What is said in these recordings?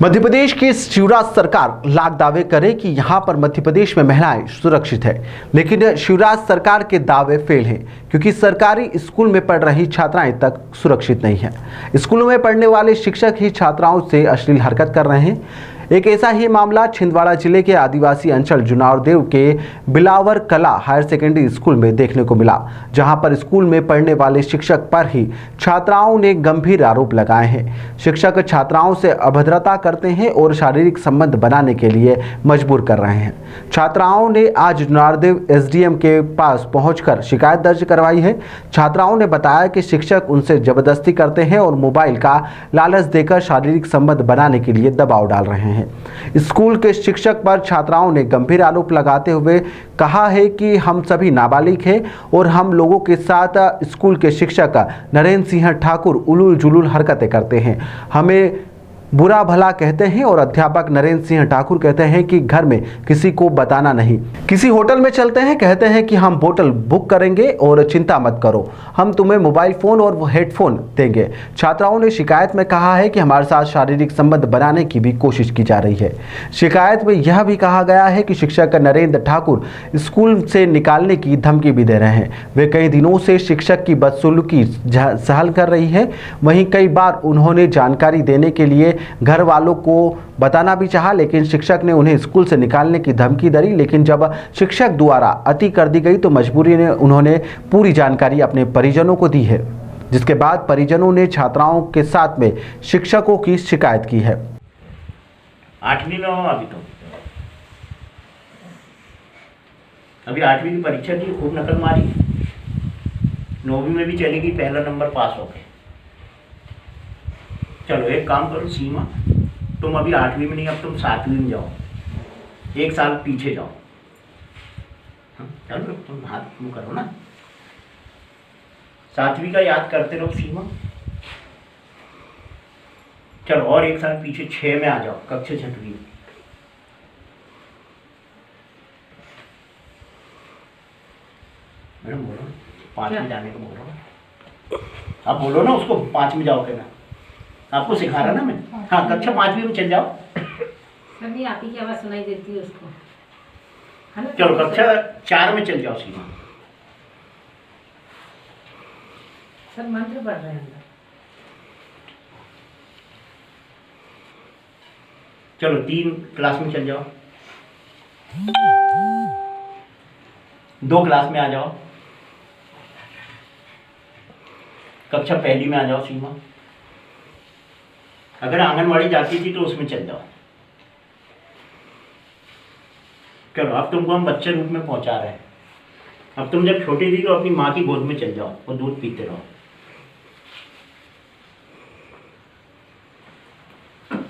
मध्य प्रदेश की शिवराज सरकार लाख दावे करे कि यहां पर मध्य प्रदेश में महिलाएं सुरक्षित है, लेकिन शिवराज सरकार के दावे फेल हैं क्योंकि सरकारी स्कूल में पढ़ रही छात्राएं तक सुरक्षित नहीं है। स्कूलों में पढ़ने वाले शिक्षक ही छात्राओं से अश्लील हरकत कर रहे हैं। एक ऐसा ही मामला छिंदवाड़ा जिले के आदिवासी अंचल जुनारदेव के बिलावर कला हायर सेकेंडरी स्कूल में देखने को मिला, जहां पर स्कूल में पढ़ने वाले शिक्षक पर ही छात्राओं ने गंभीर आरोप लगाए हैं। शिक्षक छात्राओं से अभद्रता करते हैं और शारीरिक संबंध बनाने के लिए मजबूर कर रहे हैं। छात्राओं ने आज जुनारदेव एसडीएम के पास पहुंचकर शिकायत दर्ज करवाई है। छात्राओं ने बताया कि शिक्षक उनसे जबरदस्ती करते हैं और मोबाइल का लालच देकर शारीरिक संबंध बनाने के लिए दबाव डाल रहे हैं। स्कूल के शिक्षक पर छात्राओं ने गंभीर आरोप लगाते हुए कहा है कि हम सभी नाबालिग हैं और हम लोगों के साथ स्कूल के शिक्षक नरेंद्र सिंह ठाकुर उलूल जुलूल हरकतें करते हैं, हमें बुरा भला कहते हैं और अध्यापक नरेंद्र सिंह ठाकुर कहते हैं कि घर में किसी को बताना नहीं। किसी होटल में चलते हैं, कहते हैं कि हम होटल बुक करेंगे और चिंता मत करो, हम तुम्हें मोबाइल फोन और हेडफोन देंगे। छात्राओं ने शिकायत में कहा है कि हमारे साथ शारीरिक संबंध बनाने की भी कोशिश की जा रही है। शिकायत में यह भी कहा गया है कि शिक्षक नरेंद्र ठाकुर स्कूल से निकालने की धमकी भी दे रहे हैं। वे कई दिनों से शिक्षक की बदसलूकी सहन कर रही है। वहीं कई बार उन्होंने जानकारी देने के लिए घर वालों को बताना भी चाहा, लेकिन शिक्षक ने उन्हें स्कूल से निकालने की धमकी दी। लेकिन जब शिक्षक द्वारा अति कर दी गई तो मजबूरी ने उन्होंने पूरी जानकारी अपने परिजनों को दी है, जिसके बाद परिजनों ने छात्राओं के साथ में शिक्षकों की शिकायत की है। 8वीं में हो अभी 8वीं की परीक्षा दी, खूब नकल मारी। 9वीं में भी चलेगी, पहला नंबर पास हो गए। चलो एक काम करो सीमा, तुम अभी 8वीं में नहीं, अब तुम 7वीं में जाओ, 1 साल पीछे जाओ। चलो तुम हाथ मुँह करो ना, 7वीं का याद करते रहो सीमा। चलो और 1 साल पीछे 6 में आ जाओ, कक्षा 6वीं। मैडम बोलो 5 में जाने को बोलो, आप बोलो ना उसको 5 में जाओ, कहना आपको सिखा रहा ना मैं। हाँ, कक्षा 5वीं में चल जाओ। नहीं, आप ही की आवाज सुनाई देती है उसको, है ना? चलो कक्षा 4 में चल जाओ सीमा। सर मंत्र पढ़ रहे हैं अंदर। चलो 3 क्लास में चल जाओ, 2 क्लास में आ जाओ, कक्षा 1 में आ जाओ सीमा। अगर आंगनवाड़ी जाती थी तो उसमें चल जाओ। चलो अब तुमको हम बच्चे रूप में पहुंचा रहे हैं। अब तुम जब छोटी थी तो अपनी माँ की गोद में चल जाओ और दूध पीते रहो।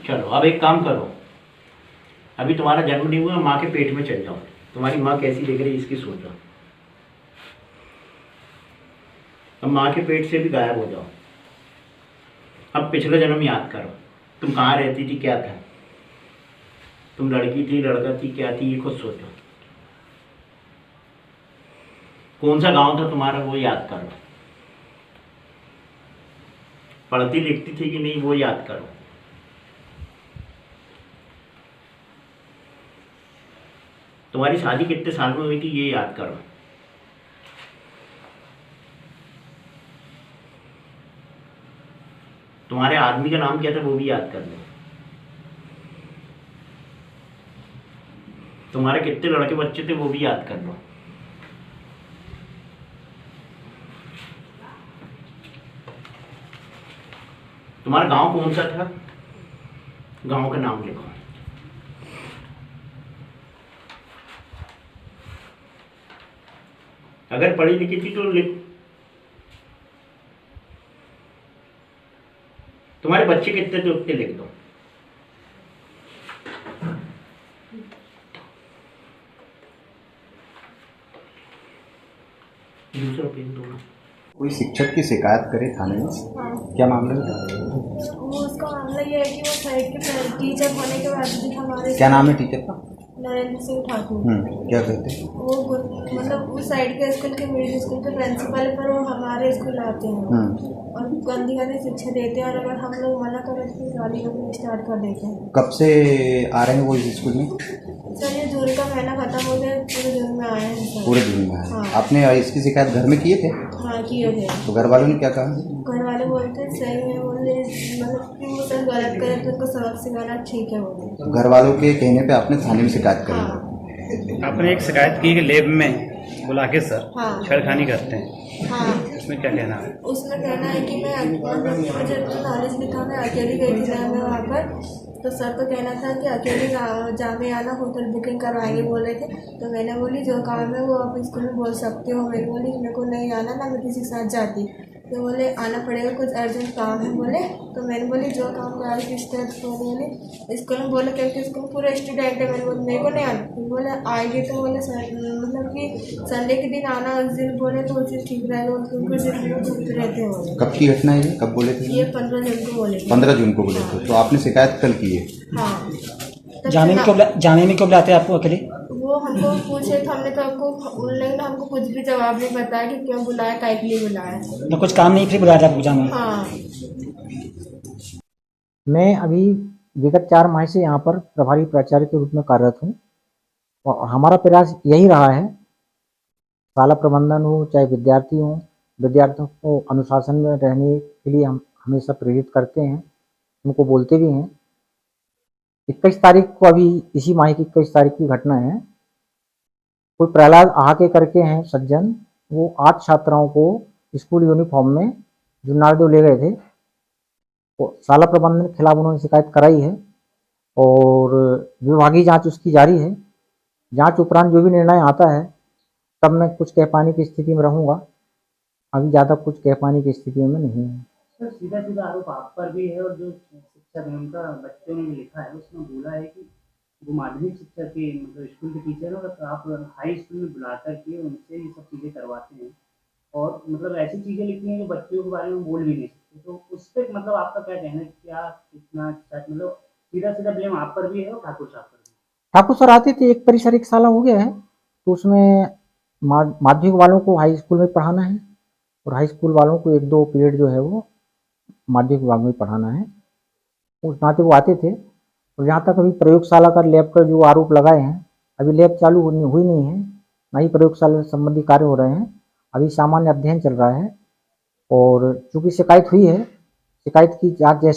चलो अब एक काम करो, अभी तुम्हारा जन्म नहीं हुआ, माँ के पेट में चल जाओ। तुम्हारी माँ कैसी दिख रही है इसकी सोचो। अब माँ के पेट से भी गायब हो जाओ। अब पिछला जन्म याद करो, तुम कहाँ रहती थी, क्या था, तुम लड़की थी लड़का थी, क्या थी, ये खुद सोचो। कौन सा गांव था तुम्हारा वो याद करो। पढ़ती लिखती थी कि नहीं वो याद करो। तुम्हारी शादी कितने साल में हुई थी ये याद करो। तुम्हारे आदमी का नाम क्या था वो भी याद कर लो। तुम्हारे कितने लड़के बच्चे थे वो भी याद कर लो। तुम्हारा गांव कौन सा था, गांव का नाम लिखो। अगर पढ़ी लिखी थी तो लिख। तुम्हारे बच्चे कितने थे उतने लिख दो। दूसरा पेन दो। कोई शिक्षक की शिकायत करे थाने में, क्या मामला था? वो उसका मामला ये है कि वो साइड के टीचर होने के बाद भी हमारे, क्या नाम है टीचर का? नरेंद्र सिंह ठाकुर। क्या कहते हैं? वो मतलब उस साइड के स्कूल के मिडिल स्कूल के प्रिंसिपल पर वो हमारे स्कूल आते हैं और गंदी गंदी शिक्षा देते हैं, और अगर हम लोग मना करें तो गाली गलौज स्टार्ट कर देते हैं। कब से आ रहे हैं वो इस स्कूल में? सर ये जून का महीना खत्म हो गया, पूरे जून में आए हैं सर। पूरे जून में आए। हाँ। आपने इसकी शिकायत घर में किए थे? हाँ किए थे। तो घर वालों ने क्या कहा? घर वाले बोलते सही है, बोले मतलब कि वो सर गलत करे तो उनको सबक सिखाना ठीक है बोले। घर वालों के कहने पे आपने थाने में शिकायत करी? हाँ आपने एक शिकायत की कि लैब में बुला के सर हाँ छेड़खानी करते हैं, हाँ। उसमें क्या कहना है? उसमें कहना है कि मैं मुझे नॉलेज भी था, मैं अकेली गई थी लैब में वहाँ पर, तो सर को कहना था कि अकेले जामे आना, होटल बुकिंग करवाएंगे बोल रहे थे। तो मैंने बोली जो काम है वो आप स्कूल में बोल सकते हो। मैंने बोली मेरे को नहीं आना ना, मैं किसी के साथ जाती। तो बोले आना पड़ेगा, कुछ अर्जेंट काम है बोले। तो मैंने बोली जो काम करा किस तरह बोले स्कूल में बोले, क्योंकि स्कूल पूरा स्टूडेंट है। मैंने बोला मेरे को नहीं आना। तो बोले आएंगे तो बोले मतलब कि संडे के दिन आना, उस दिन बोले तो उस दिन ठीक रहेगा, उनको दिन रहते हो। कब की घटना है ये? कब बोले थे? ये 15 जून को बोले थे। 15 जून को बोले थे। तो आपने शिकायत कल की है? हाँ। जाने में क्यों बुलाते हैं आपको अकेले? वो हमको पूछे तो हमने तो आपको लेकिन हमको कुछ भी जवाब नहीं बताया कि क्यों बुलाया, काहे के लिए बुलाया। तो कुछ काम नहीं फिर बुलाया था आपको जाने? हाँ। मैं अभी विगत 4 माह से यहाँ पर प्रभारी प्राचार्य के रूप में कार्यरत हूँ और हमारा प्रयास यही रहा है, शाला प्रबंधन हो चाहे विद्यार्थी हो, विद्यार्थियों को अनुशासन में रहने के लिए हम हमेशा प्रेरित करते हैं, उनको बोलते भी हैं। 21 तारीख को, अभी इसी माह की 21 तारीख की घटना है। कोई प्रहलाद आहाके करके हैं सज्जन, वो 8 छात्राओं को स्कूल यूनिफॉर्म में जुन्नारदेव ले गए थे। तो शाला प्रबंधन के खिलाफ उन्होंने शिकायत कराई है और विभागीय जांच उसकी जारी है। जांच उपरांत जो भी निर्णय आता है तब मैं कुछ कह पाने की स्थिति में रहूँगा, अभी ज़्यादा कुछ कह पाने की स्थिति में नहीं है। सर सीधा सीधा आरोप आप पर भी है, और जो शिक्षक है उनका बच्चों ने लिखा है उसमें बोला है कि वो माध्यमिक शिक्षा के मतलब स्कूल के टीचर हैं और आप हाई स्कूल में बुला कर के उनसे ये सब चीज़ें करवाते हैं, और मतलब ऐसी चीज़ें लिखी हैं जो बच्चों के बारे में बोल भी नहीं सकते। तो उस पर मतलब आपका क्या कहना है, क्या कितना मतलब सीधा सीधा ब्लेम आप पर भी है और ठाकुर साहब पर भी? ठाकुर सर आते थे, एक परिसर 1 साल हो गया है, तो उसमें माध्यमिक वालों को हाई स्कूल में पढ़ाना है और हाई स्कूल वालों को 1-2 पीरियड जो है वो माध्यमिक विभाग में पढ़ाना है। उस नाते वो आते थे। और जहाँ तक अभी प्रयोगशाला का लैब का जो आरोप लगाए हैं, अभी लैब चालू हुई नहीं है, ना ही प्रयोगशाला संबंधी कार्य हो रहे हैं, अभी सामान्य अध्ययन चल रहा है। और चूँकि शिकायत हुई है, शिकायत की जाँच जैसे